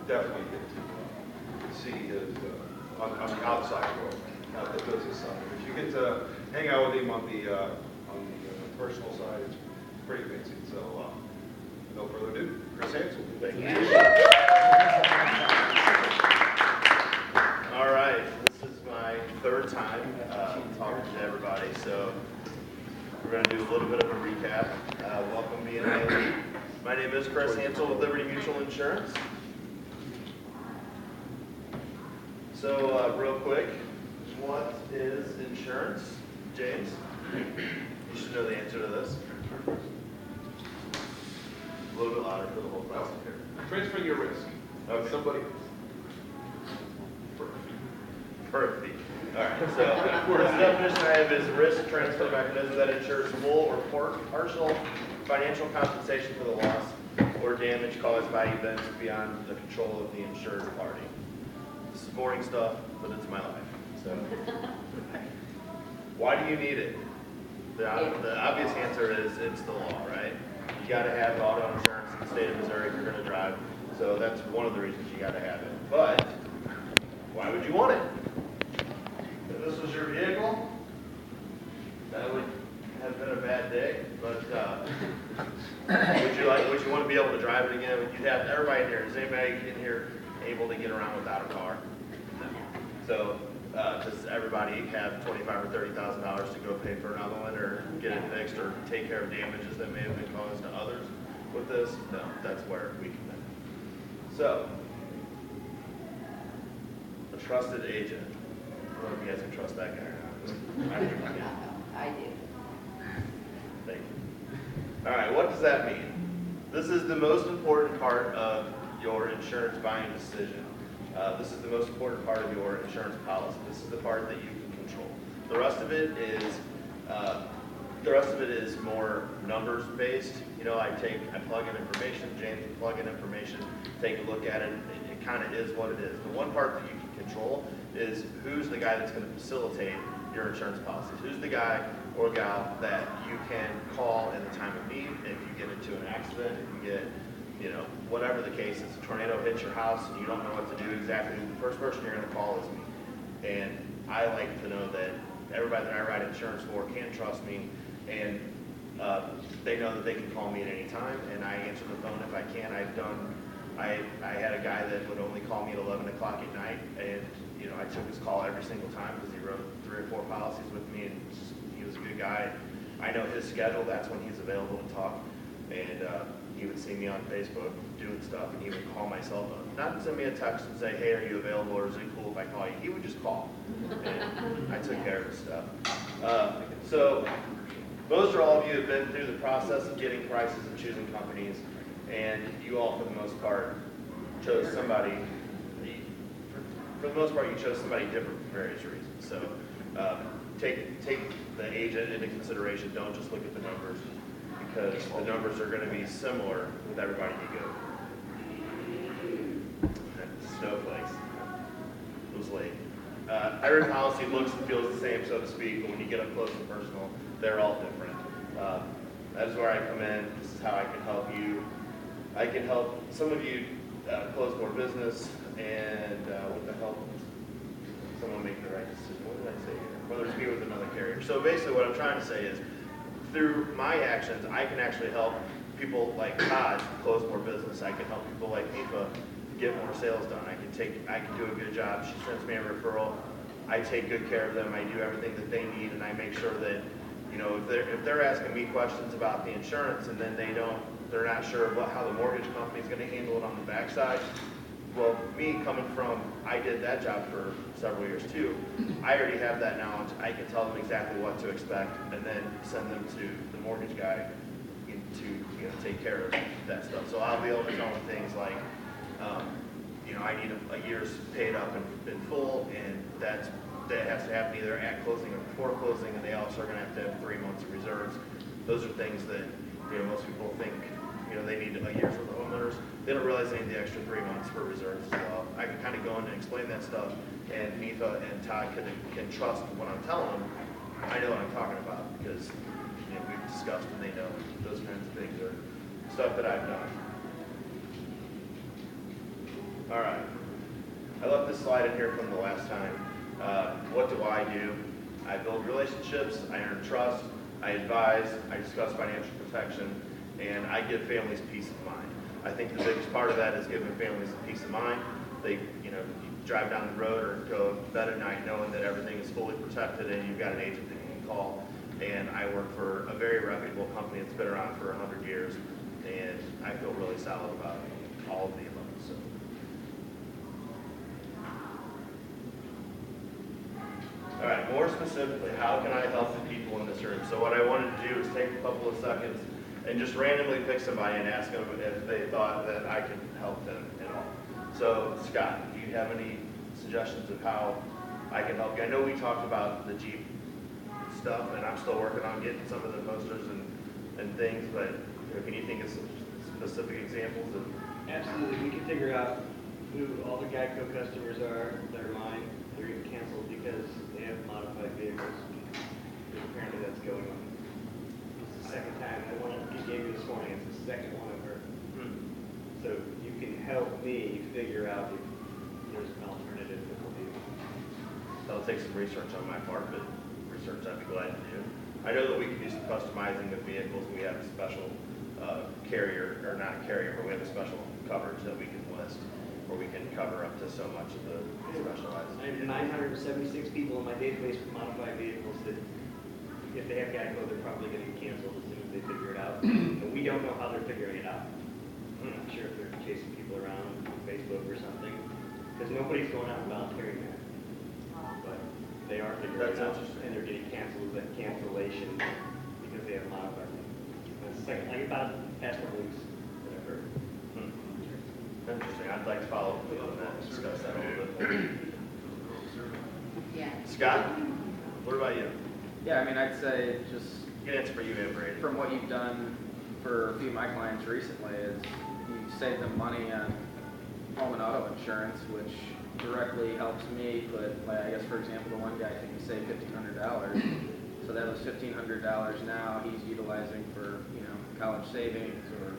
definitely get to see his, on the outside world, not the business side. If you get to hang out with him on the personal side, it's pretty amazing. So, no further ado, Chris Hansel. Thank you. All right, this is my third time talking to everybody, so we're going to do a little bit of a recap. Welcome me and my name is Chris Hansel with Liberty Mutual Insurance. So real quick, what is insurance? James, you should know the answer to this. A little bit louder for the whole class. Transferring your risk. Okay. Somebody. Perfect. All right, so the definition I have is risk transfer mechanism that ensures full or partial financial compensation for the loss or damage caused by events beyond the control of the insured party. This is boring stuff, but it's my life. So, why do you need it? The obvious answer is it's the law, right? You got to have auto insurance in the state of Missouri if you're going to drive. So that's one of the reasons you got to have it. But why would you want it? If this was your vehicle, that would have been a bad day. But would you want to be able to drive it again? You'd have everybody in here. Is anybody in here able to get around without a car? No. So does everybody have $25,000 or $30,000 to go pay for another one, or get it fixed, or take care of damages that may have been caused to others with this? No, that's where we come in. So, a trusted agent. I don't know if you guys can trust that guy or not. I do. Thank you. All right, what does that mean? This is the most important part of your insurance buying decision. This is the most important part of your insurance policy. This is the part that you can control. The rest of it is more numbers based. You know, I plug in information, James will plug in information, take a look at it. It kind of is what it is. The one part that you can control is who's the guy that's going to facilitate your insurance policies. Who's the guy or gal that you can call in the time of need if you get into an accident, if you get, whatever the case is, a tornado hits your house and you don't know what to do exactly, the first person you're going to call is me. And I like to know that everybody that I write insurance for can trust me, and they know that they can call me at any time, and I answer the phone if I can. I had a guy that would only call me at 11 o'clock at night, and I took his call every single time because he wrote 3 or 4 policies with me, and he was a good guy. I know his schedule, that's when he's available to talk, and he would see me on Facebook doing stuff, and he would call my cell phone. Not send me a text and say, hey, are you available, or is it cool if I call you? He would just call, and I took care of his stuff. So most or all of you have been through the process of getting prices and choosing companies, and you all, for the most part, chose somebody. For the most part, you chose somebody different for various reasons. So take the agent into consideration. Don't just look at the numbers, because the numbers are going to be similar with everybody you go. Snowflakes. It was late. Every policy looks and feels the same, so to speak, but when you get up close and personal, they're all different. That is where I come in. This is how I can help you. I can help some of you close more business, and with the help of someone making the right decision. What did I say here? Whether it's me with another carrier. So basically what I'm trying to say is, through my actions, I can actually help people like Todd close more business. I can help people like Nifa get more sales done. I can do a good job. She sends me a referral. I take good care of them. I do everything that they need, and I make sure that, if they're asking me questions about the insurance, and then they're not sure how the mortgage company is going to handle it on the backside. Well, me coming from, I did that job for several years too. I already have that knowledge. I can tell them exactly what to expect, and then send them to the mortgage guy to take care of that stuff. So I'll be able to tell them things like, I need a year's paid up in full, and that has to happen either at closing or before closing, and they also are going to have 3 months of reserves. Those are things that most people think they need a year's worth of homeowners. They don't realize they need the extra 3 months for reserves as well. I can kind of go in and explain that stuff, and Nifa and Todd can trust what I'm telling them. I know what I'm talking about because we've discussed, and they know those kinds of things are stuff that I've done. All right. I left this slide in here from the last time. What do? I build relationships, I earn trust, I advise, I discuss financial protection, and I give families peace of mind. I think the biggest part of that is giving families peace of mind. They, you drive down the road or go to bed at night knowing that everything is fully protected and you've got an agent that you can call. And I work for a very reputable company that's been around for 100 years, and I feel really solid about all of the above. So. All right, more specifically, how can I help the people in this room? So what I wanted to do is take a couple of seconds and just randomly pick somebody and ask them if they thought that I could help them at all. So Scott, do you have any suggestions of how I can help you? I know we talked about the Jeep stuff, and I'm still working on getting some of the posters and things, but can you think of some specific examples of? Absolutely, we can figure out who all the Geico customers are that are mine. They're getting canceled because they have modified vehicles. Apparently that's going on. It's the second time. I want to gave you this morning. It's the second one I've heard. So you can help me figure out if there's an alternative that will be. That'll take some research on my part, but research I'd be glad to do. I know that we can do some customizing of vehicles. We have a special carrier, or not carrier, but we have a special coverage that we can list where we can cover up to so much of the specialized. I have 976 people in my database for modified vehicles that, if they have Geico, they're probably going to get canceled as soon as they figure it out. And we don't know how they're figuring it out. I'm not sure if they're chasing people around on Facebook or something, because nobody's going out and volunteering that. But they are figuring it out, and they're getting canceled with that cancellation because they have modified. That's the second, like about the past couple weeks that I've heard. Interesting. I'd like to follow up on that and discuss that a little bit more. Yeah. Scott, what about you? Yeah, I mean, I'd say just Good answer for you, Brady. from what you've done for a few of my clients recently is you've saved them money on home and auto insurance, which directly helps me. But like, I guess, for example, the one guy I think he saved $1,500. So that was $1,500 now he's utilizing for, college savings or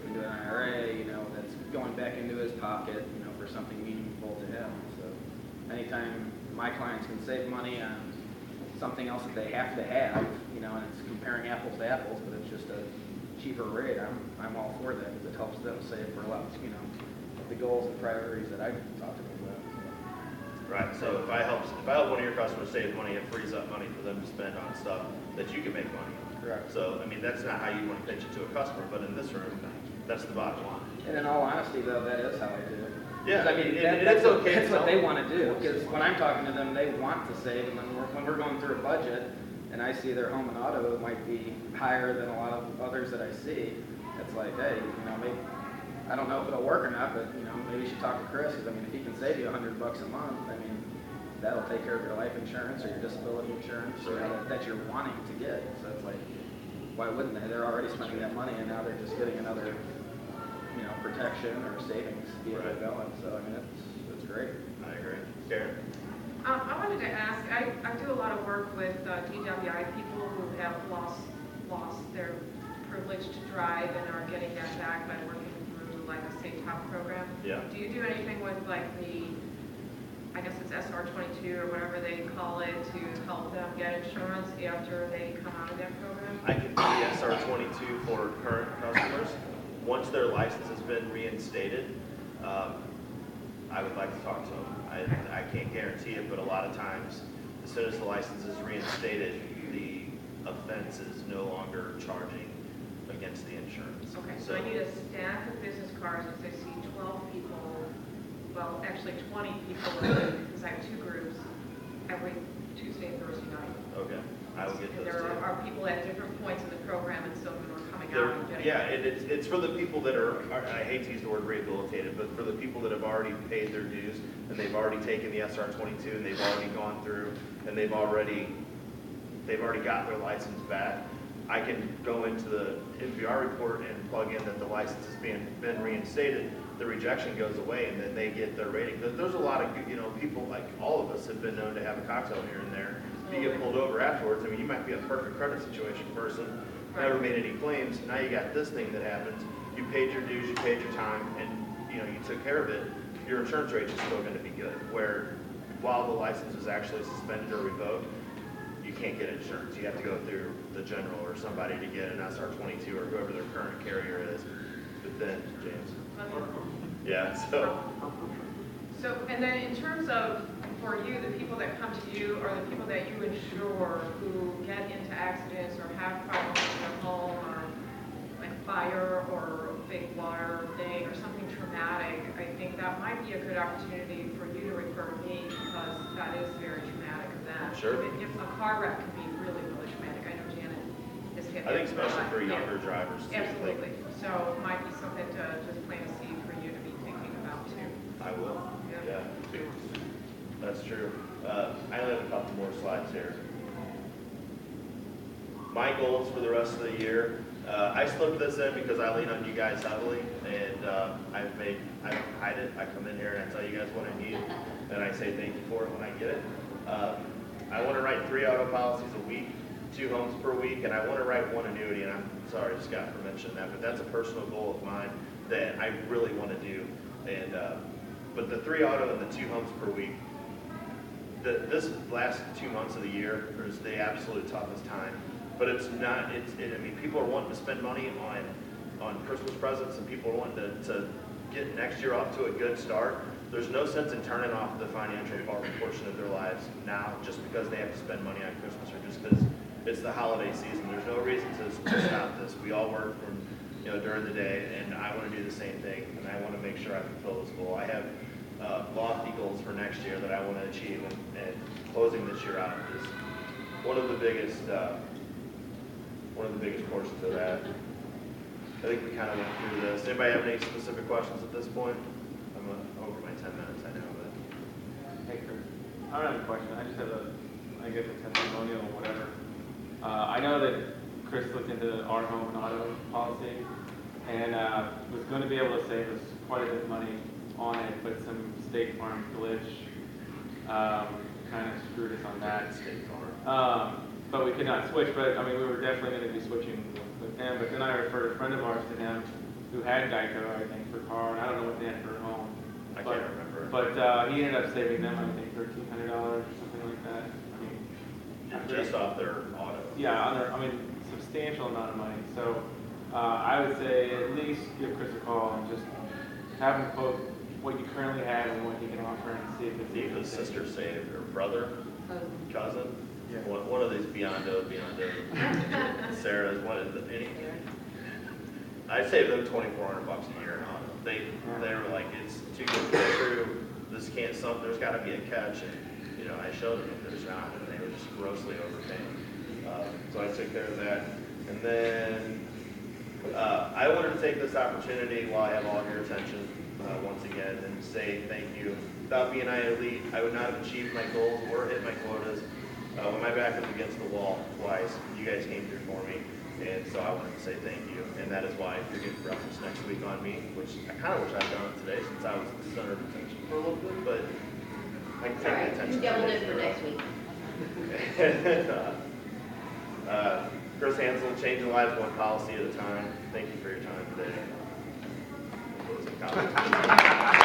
into an IRA, that's going back into his pocket, for something meaningful to him. So anytime my clients can save money on something else that they have to have, and it's comparing apples to apples, but it's just a cheaper rate, I'm all for that because it helps them save for a lot, the goals and priorities that I talked about. Right. So if I help one of your customers save money, it frees up money for them to spend on stuff that you can make money on. Correct. So I mean, that's not how you want to pitch it to a customer, but in this room, that's the bottom line. And in all honesty, though, that is how I do it. Yeah, 'Cause, I mean, that's what they want to do. Because when I'm talking to them, they want to save, and then when we're going through a budget, and I see their home and auto might be higher than a lot of others that I see, it's like, hey, maybe I don't know if it'll work or not, but maybe you should talk to Chris. Because I mean, if he can save you $100 a month, I mean, that'll take care of your life insurance or your disability insurance that you're wanting to get. So it's like, why wouldn't they? They're already spending that money, and now they're just getting another, protection or savings vehicle going. So I mean, it's great. I agree. Karen? I wanted to ask, I do a lot of work with DWI people who have lost their privilege to drive and are getting that back by working through like a Safe Top program. Yeah. Do you do anything with like I guess it's SR22 or whatever they call it, to help them get insurance after they come out of that program? I can do SR22 for current customers. Once their license has been reinstated, I would like to talk to them. I can't guarantee it, but a lot of times, as soon as the license is reinstated, the offense is no longer charging against the insurance. Okay, so I need a stack of business cards as I see 12 people, well, actually 20 people, because I have two groups every Tuesday and Thursday night. Okay, I will get those There to you. are people at different points in the program, and some of them are coming out and getting. Yeah, it's for the people that are, I hate to use the word rehabilitated, but for the people that have already paid their dues and they've already taken the SR22 and they've already gone through and they've already got their license back. I can go into the NPR report and plug in that the license has been reinstated. The rejection goes away, and then they get their rating. There's a lot of people, like all of us, have been known to have a cocktail here and there. You get pulled over afterwards. I mean, you might be a perfect credit situation person, never made any claims. Now you got this thing that happens. You paid your dues, you paid your time, and you took care of it. your insurance rate is still going to be good. Where while the license is actually suspended or revoked, you can't get insurance. You have to go through the general or somebody to get an SR22 or whoever their current carrier is. But then, James. Yeah, so. So, and then in terms of, for you, the people that come to you are the people that you insure who get into accidents or have problems in their home or like fire or a big water thing or something traumatic. I think that might be a good opportunity for you to refer me because that is very traumatic event. Sure. Even if a car wreck can be really, really traumatic. I know Janet is hit. I think especially for Yeah. younger drivers too. Absolutely. So it might be something to just plant a seed for you to be thinking about too. I will. Yeah. Yeah. That's true. I only have a couple more slides here. My goals for the rest of the year. I slipped this in because I lean on you guys heavily, and I don't hide it. I come in here and I tell you guys what I need, and I say thank you for it when I get it. I want to write 3 auto policies a week, 2 homes per week, and I want to write 1 annuity. And I'm sorry, Scott, for mentioning that, but that's a personal goal of mine that I really want to do. And but the 3 auto and the 2 homes per week. This last 2 months of the year is the absolute toughest time, but it's not. I mean, people are wanting to spend money on Christmas presents, and people are wanting to get next year off to a good start. There's no sense in turning off the financial portion of their lives now just because they have to spend money on Christmas or just because it's the holiday season. There's no reason to stop this. We all work from during the day, and I want to do the same thing, and I want to make sure I fulfill this goal. I have lofty goals for next year that I want to achieve, and closing this year out is one of the biggest portions of that. I think we kind of went through this. Anybody have any specific questions at this point? I'm over my 10 minutes, I know, but. Hey, Chris. I don't have a question. I just have a testimonial or whatever. I know that Chris looked into our home and auto policy and was going to be able to save us quite a bit of money on it, but some State Farm glitch kind of screwed us on that. State Farm. But we could not switch. But I mean, we were definitely going to be switching with him. But then I referred a friend of ours to him who had Geico, I think, for car, and I don't know what they had for home. I can't remember. But he ended up saving them, I think, $1,300 or something like that. I mean, Just off their auto. yeah, I mean, substantial amount of money. So I would say at least give Chris a call and just have him quote what you currently have and what he can offer and see if it's See if his sister saved, or brother, cousin. Yeah. One of these Biondo, Sarah's, I saved them $2,400 a year in auto. They were like, it's too good to be true. There's got to be a catch, and I showed them that there's not, and they were just grossly overpaying. So I took care of that, and then I wanted to take this opportunity while I have all of your attention once again and say thank you. Without being elite, I would not have achieved my goals or hit my quotas. When my back was against the wall twice, you guys came through for me, and so I wanted to say thank you. And that is why you're getting reference next week on me, which I kind of wish I'd done it today since I was the center of attention for a little bit, but I can take the attention. You doubled it for next week. Chris Hansel, changing lives one policy at a time. Thank you for your time today. Closing comments.